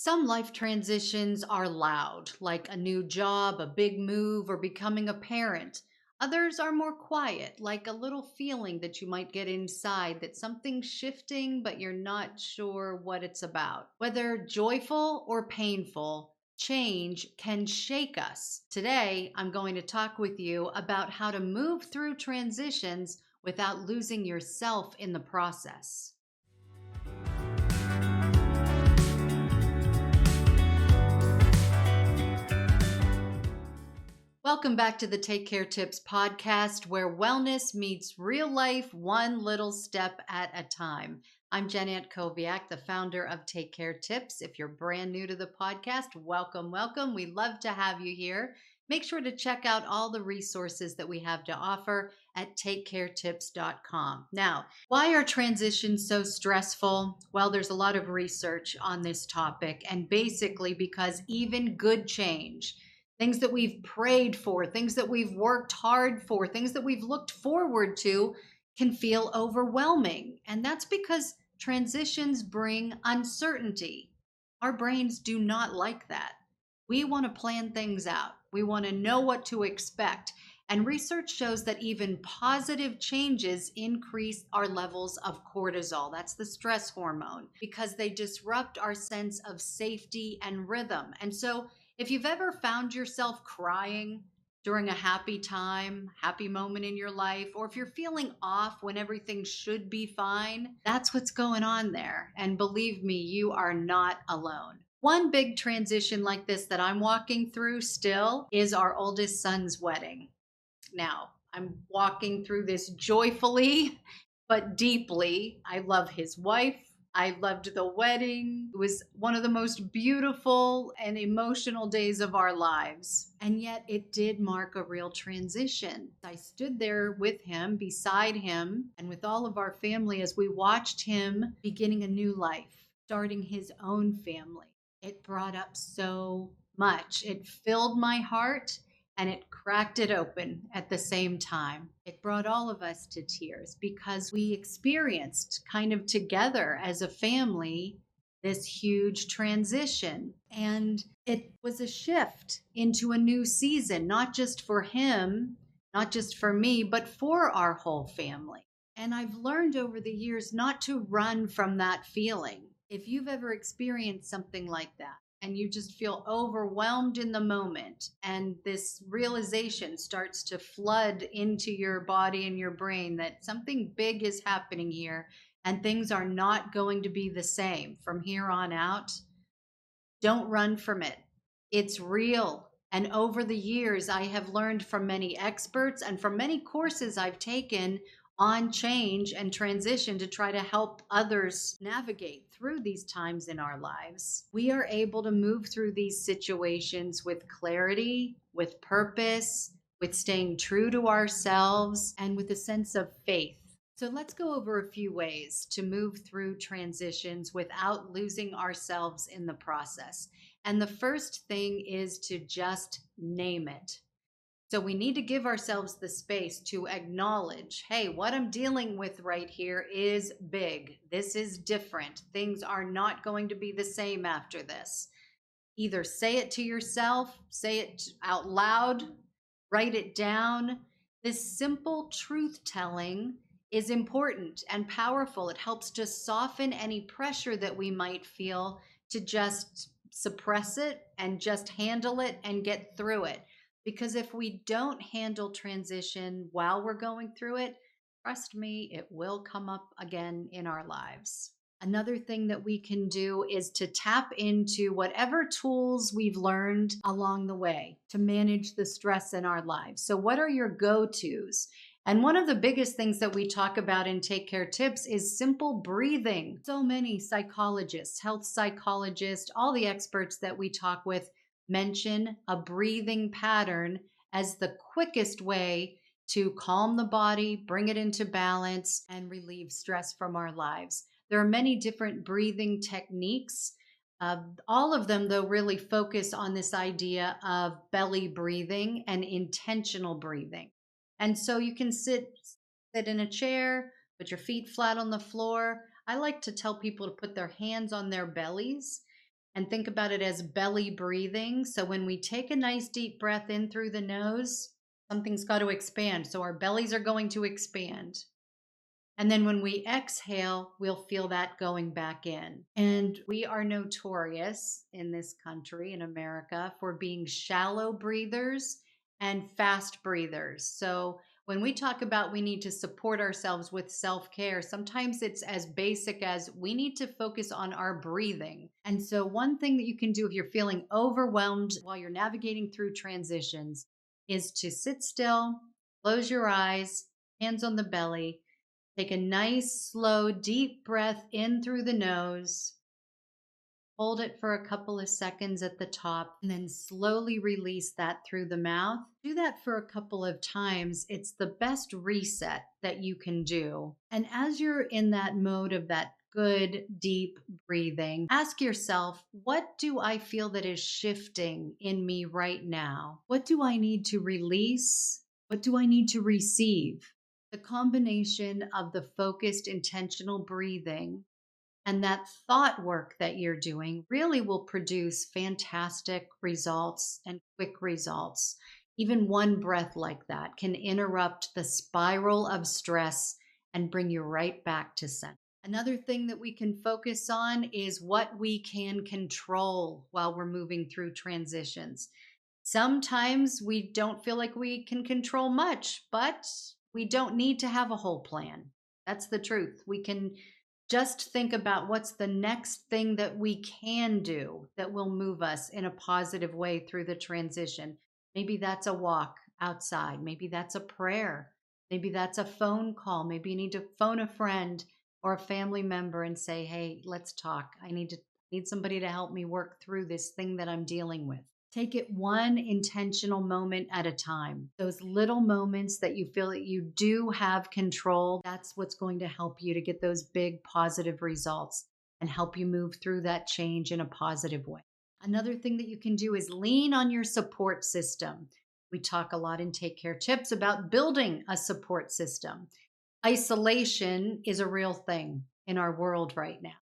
Some life transitions are loud, like a new job, a big move, or becoming a parent. Others are more quiet, like a little feeling that you might get inside that something's shifting, but you're not sure what it's about. Whether joyful or painful, change can shake us. Today, I'm going to talk with you about how to move through transitions without losing yourself in the process. Welcome back to the Take Care Tips podcast, where wellness meets real life, one little step at a time. I'm Jen Antkowiak, the founder of Take Care Tips. If you're brand new to the podcast, welcome, welcome. We love to have you here. Make sure to check out all the resources that we have to offer at takecaretips.com. Now, why are transitions so stressful? Well, there's a lot of research on this topic, and basically because even good change, things that we've prayed for, things that we've worked hard for, things that we've looked forward to can feel overwhelming. And that's because transitions bring uncertainty. Our brains do not like that. We want to plan things out, we want to know what to expect. And research shows that even positive changes increase our levels of cortisol. That's the stress hormone, because they disrupt our sense of safety and rhythm. And so, if you've ever found yourself crying during a happy time, happy moment in your life, or if you're feeling off when everything should be fine, that's what's going on there. And believe me, you are not alone. One big transition like this that I'm walking through still is our oldest son's wedding. Now, I'm walking through this joyfully, but deeply. I love his wife. I loved the wedding. It was one of the most beautiful and emotional days of our lives. And yet it did mark a real transition. I stood there with him, beside him, and with all of our family as we watched him beginning a new life, starting his own family. It brought up so much. It filled my heart and it cracked it open at the same time. It brought all of us to tears because we experienced kind of together as a family this huge transition. And it was a shift into a new season, not just for him, not just for me, but for our whole family. And I've learned over the years not to run from that feeling. If you've ever experienced something like that, and you just feel overwhelmed in the moment, and this realization starts to flood into your body and your brain that something big is happening here and things are not going to be the same from here on out, don't run from it. It's real. And over the years, I have learned from many experts and from many courses I've taken on change and transition to try to help others navigate through these times in our lives. We are able to move through these situations with clarity, with purpose, with staying true to ourselves, and with a sense of faith. So let's go over a few ways to move through transitions without losing ourselves in the process. And the first thing is to just name it. So we need to give ourselves the space to acknowledge, hey, what I'm dealing with right here is big. This is different. Things are not going to be the same after this. Either say it to yourself, say it out loud, write it down. This simple truth telling is important and powerful. It helps to soften any pressure that we might feel to just suppress it and just handle it and get through it. Because if we don't handle transition while we're going through it, trust me, it will come up again in our lives. Another thing that we can do is to tap into whatever tools we've learned along the way to manage the stress in our lives. So, what are your go tos? And one of the biggest things that we talk about in Take Care Tips is simple breathing. So many psychologists, health psychologists, all the experts that we talk with mention a breathing pattern as the quickest way to calm the body, bring it into balance, and relieve stress from our lives. There are many different breathing techniques. All of them, though, really focus on this idea of belly breathing and intentional breathing. And so you can sit in a chair, put your feet flat on the floor. I like to tell people to put their hands on their bellies And think about it as belly breathing. So when we take a nice deep breath in through the nose, something's got to expand. So our bellies are going to expand. And then when we exhale, we'll feel that going back in. And we are notorious in this country, in America, for being shallow breathers and fast breathers. So when we talk about we need to support ourselves with self care, sometimes it's as basic as we need to focus on our breathing. And so, one thing that you can do if you're feeling overwhelmed while you're navigating through transitions is to sit still, close your eyes, hands on the belly. Take a nice, slow, deep breath in through the nose. Hold it for a couple of seconds at the top and then slowly release that through the mouth. Do that for a couple of times. It's the best reset that you can do. And as you're in that mode of that good, deep breathing, ask yourself, what do I feel that is shifting in me right now? What do I need to release? What do I need to receive? The combination of the focused, intentional breathing and that thought work that you're doing really will produce fantastic results and quick results. Even one breath like that can interrupt the spiral of stress and bring you right back to center. Another thing that we can focus on is what we can control while we're moving through transitions. Sometimes we don't feel like we can control much, but we don't need to have a whole plan. That's the truth. We can just think about what's the next thing that we can do that will move us in a positive way through the transition. Maybe that's a walk outside. Maybe that's a prayer. Maybe that's a phone call. Maybe you need to phone a friend or a family member and say, "Hey, let's talk. I need somebody to help me work through this thing that I'm dealing with." Take it one intentional moment at a time. Those little moments that you feel that you do have control, that's what's going to help you to get those big positive results and help you move through that change in a positive way. Another thing that you can do is lean on your support system. We talk a lot in Take Care Tips about building a support system. Isolation is a real thing in our world right now.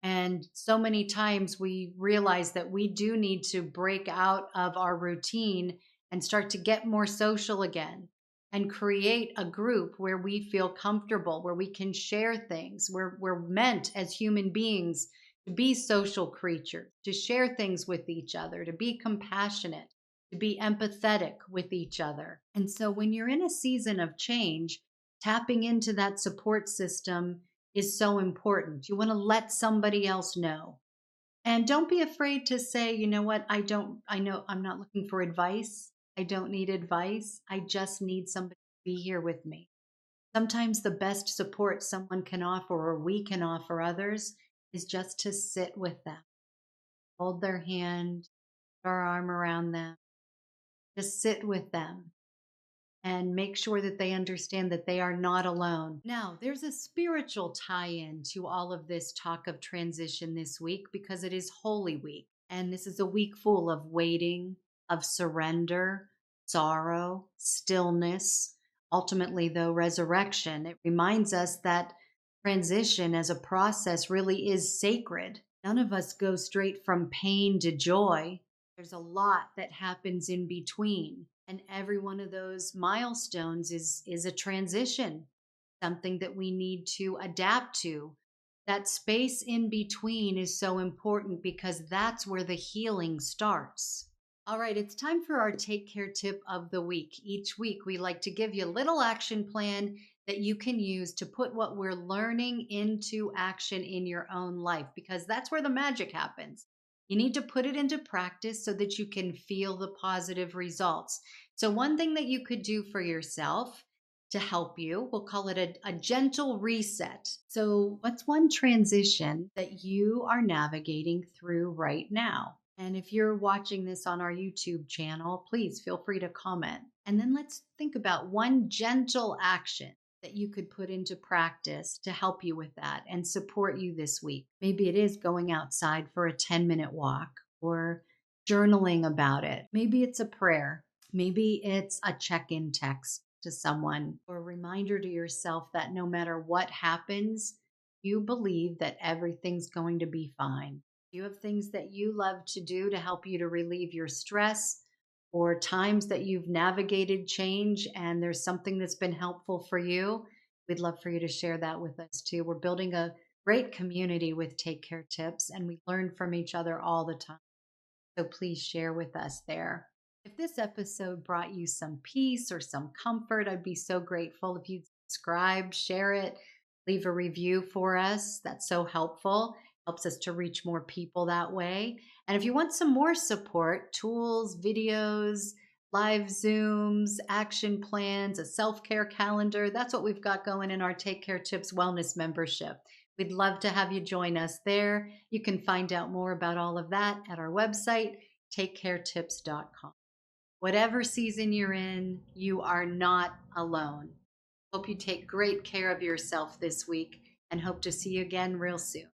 And so many times we realize that we do need to break out of our routine and start to get more social again and create a group where we feel comfortable, where we can share things, where we're meant as human beings to be social creatures, to share things with each other, to be compassionate, to be empathetic with each other. And so when you're in a season of change, tapping into that support system is so important. You want to let somebody else know. And don't be afraid to say, you know what, I know I'm not looking for advice. I don't need advice. I just need somebody to be here with me. Sometimes the best support someone can offer or we can offer others is just to sit with them, hold their hand, put our arm around them, just sit with them and make sure that they understand that they are not alone. Now, there's a spiritual tie in to all of this talk of transition this week because it is Holy Week. And this is a week full of waiting, of surrender, sorrow, stillness, ultimately, though, resurrection. It reminds us that transition as a process really is sacred. None of us go straight from pain to joy. There's a lot that happens in between. And every one of those milestones is a transition, something that we need to adapt to. That space in between is so important because that's where the healing starts. All right, it's time for our Take Care tip of the week. Each week, we like to give you a little action plan that you can use to put what we're learning into action in your own life because that's where the magic happens. You need to put it into practice so that you can feel the positive results. So, one thing that you could do for yourself to help you, we'll call it a gentle reset. So, what's one transition that you are navigating through right now? And if you're watching this on our YouTube channel, please feel free to comment. And then let's think about one gentle action that you could put into practice to help you with that and support you this week. Maybe it is going outside for a 10-minute walk or journaling about it. Maybe it's a prayer. Maybe it's a check in text to someone or a reminder to yourself that no matter what happens, you believe that everything's going to be fine. Do you have things that you love to do to help you to relieve your stress, or times that you've navigated change and there's something that's been helpful for you? We'd love for you to share that with us too. We're building a great community with Take Care Tips, and we learn from each other all the time. So please share with us there. If this episode brought you some peace or some comfort, I'd be so grateful if you'd subscribe, share it, leave a review for us. That's so helpful. Helps us to reach more people that way. And if you want some more support, tools, videos, live Zooms, action plans, a self care calendar, that's what we've got going in our Take Care Tips Wellness membership. We'd love to have you join us there. You can find out more about all of that at our website, takecaretips.com. Whatever season you're in, you are not alone. Hope you take great care of yourself this week and hope to see you again real soon.